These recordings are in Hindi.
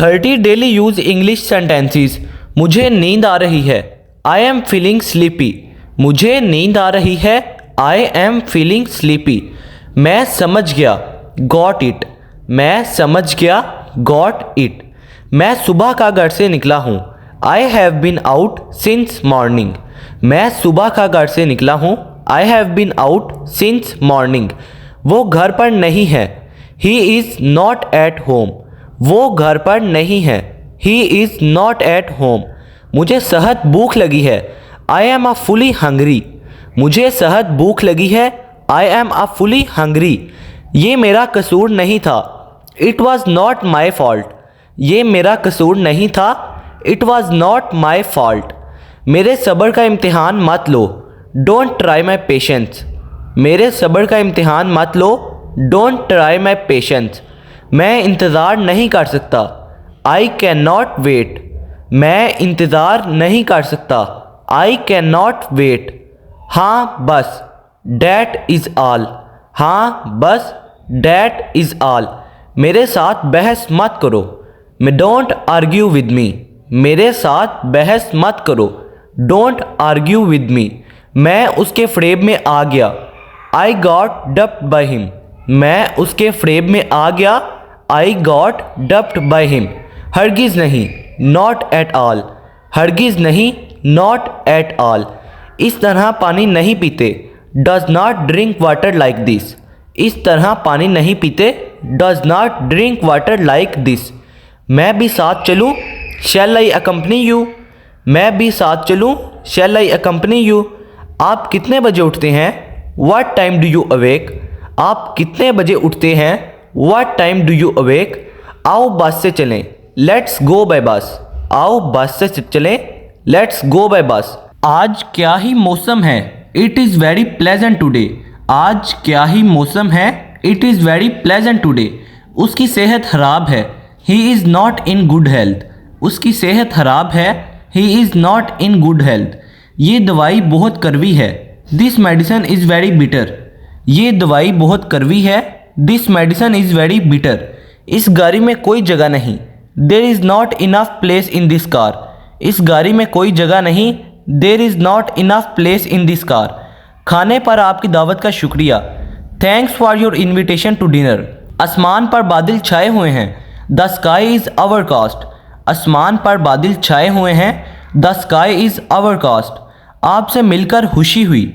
30 डेली यूज इंग्लिश सेंटेंसेस। मुझे नींद आ रही है। I am feeling sleepy. मुझे नींद आ रही है। I am feeling sleepy. मैं समझ गया। Got it. मैं समझ गया। Got it. मैं सुबह का घर से निकला हूँ। I have been out since morning. मैं सुबह का घर से निकला हूँ। I have been out since morning. वो घर पर नहीं है। He is not at home. वो घर पर नहीं है। He is not at home. मुझे सहत भूख लगी है। I am a fully hungry. मुझे सहत भूख लगी है। I am a fully hungry. ये मेरा कसूर नहीं था। It was not my fault. ये मेरा कसूर नहीं था। It was not my fault. मेरे सब्र का इम्तिहान मत लो। Don't try my patience. मेरे सब्र का इम्तिहान मत लो। Don't try my patience. मैं इंतज़ार नहीं कर सकता। I can not wait. मैं इंतज़ार नहीं कर सकता। I can not wait. हाँ बस। That is all. हाँ बस। That is all. मेरे साथ बहस मत करो। Don't argue with me. मेरे साथ बहस मत करो। Don't argue with me. मैं उसके फ्रेब में आ गया। I got duped by him. मैं उसके फ्रेब में आ गया। I got duped by him. हरगिज़ नहीं। Not at all. हरगिज़ नहीं। Not at all. इस तरह पानी नहीं पीते। Does not drink water like this. इस तरह पानी नहीं पीते। Does not drink water like this. मैं भी साथ चलूँ। शैल आई अकम्पनी यू। मैं भी साथ चलूँ। शैल आई अकम्पनी यू। आप कितने बजे उठते हैं। What time do you awake. आप कितने बजे उठते हैं। What time do you awake. आओ बस से चलें। लेट्स गो बाय बस। आओ बस से चलें। लेट्स गो बाय बस। आज क्या ही मौसम है। It is very pleasant today. आज क्या ही मौसम है। It is very pleasant today. उसकी सेहत खराब है। He is not in good health. उसकी सेहत खराब है। He is not in good health. ये दवाई बहुत कड़वी है। This medicine is very bitter. ये दवाई बहुत कड़वी है। This medicine is very bitter. इस गाड़ी में कोई जगह नहीं। There is not enough place in this car. इस गाड़ी में कोई जगह नहीं। There is not enough place in this car. खाने पर आपकी दावत का शुक्रिया। Thanks for your invitation to dinner. आसमान पर बादल छाए हुए हैं। The sky is overcast. आसमान पर बादल छाए हुए हैं। The sky is overcast. आपसे मिलकर खुशी हुई।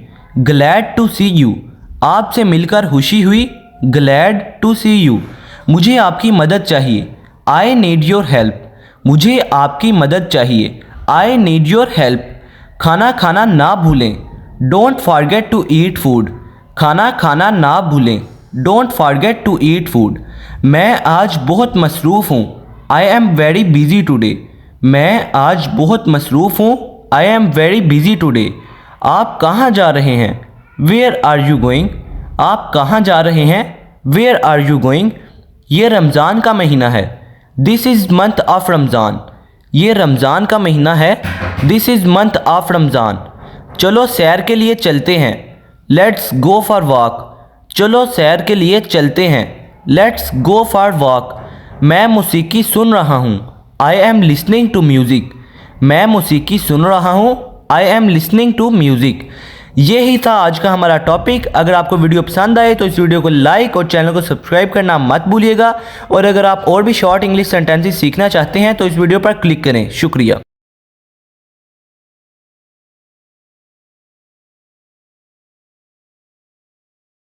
Glad to see you. आपसे मिलकर खुशी हुई। Glad to see you. मुझे आपकी मदद चाहिए। I need your help. मुझे आपकी मदद चाहिए। I need your help. खाना खाना ना भूलें। Don't forget to eat food. खाना खाना ना भूलें। Don't forget to eat food. मैं आज बहुत मसरूफ़ हूँ। I am very busy today. मैं आज बहुत मसरूफ़ हूँ। I am very busy today. आप कहाँ जा रहे हैं। Where are you going. आप कहाँ जा रहे हैं। Where are you going. ये रमज़ान का महीना है। This is month of Ramzan. ये रमज़ान का महीना है। This is month of Ramzan. चलो सैर के लिए चलते हैं। Let's go for walk. चलो सैर के लिए चलते हैं। Let's go for walk. मैं मौसीकी सुन रहा हूँ। I am listening to music. मैं मौसीकी सुन रहा हूँ। I am listening to music. ये ही था आज का हमारा टॉपिक। अगर आपको वीडियो पसंद आए तो इस वीडियो को लाइक और चैनल को सब्सक्राइब करना मत भूलिएगा। और अगर आप और भी शॉर्ट इंग्लिश सेंटेंसेस सीखना चाहते हैं तो इस वीडियो पर क्लिक करें। शुक्रिया।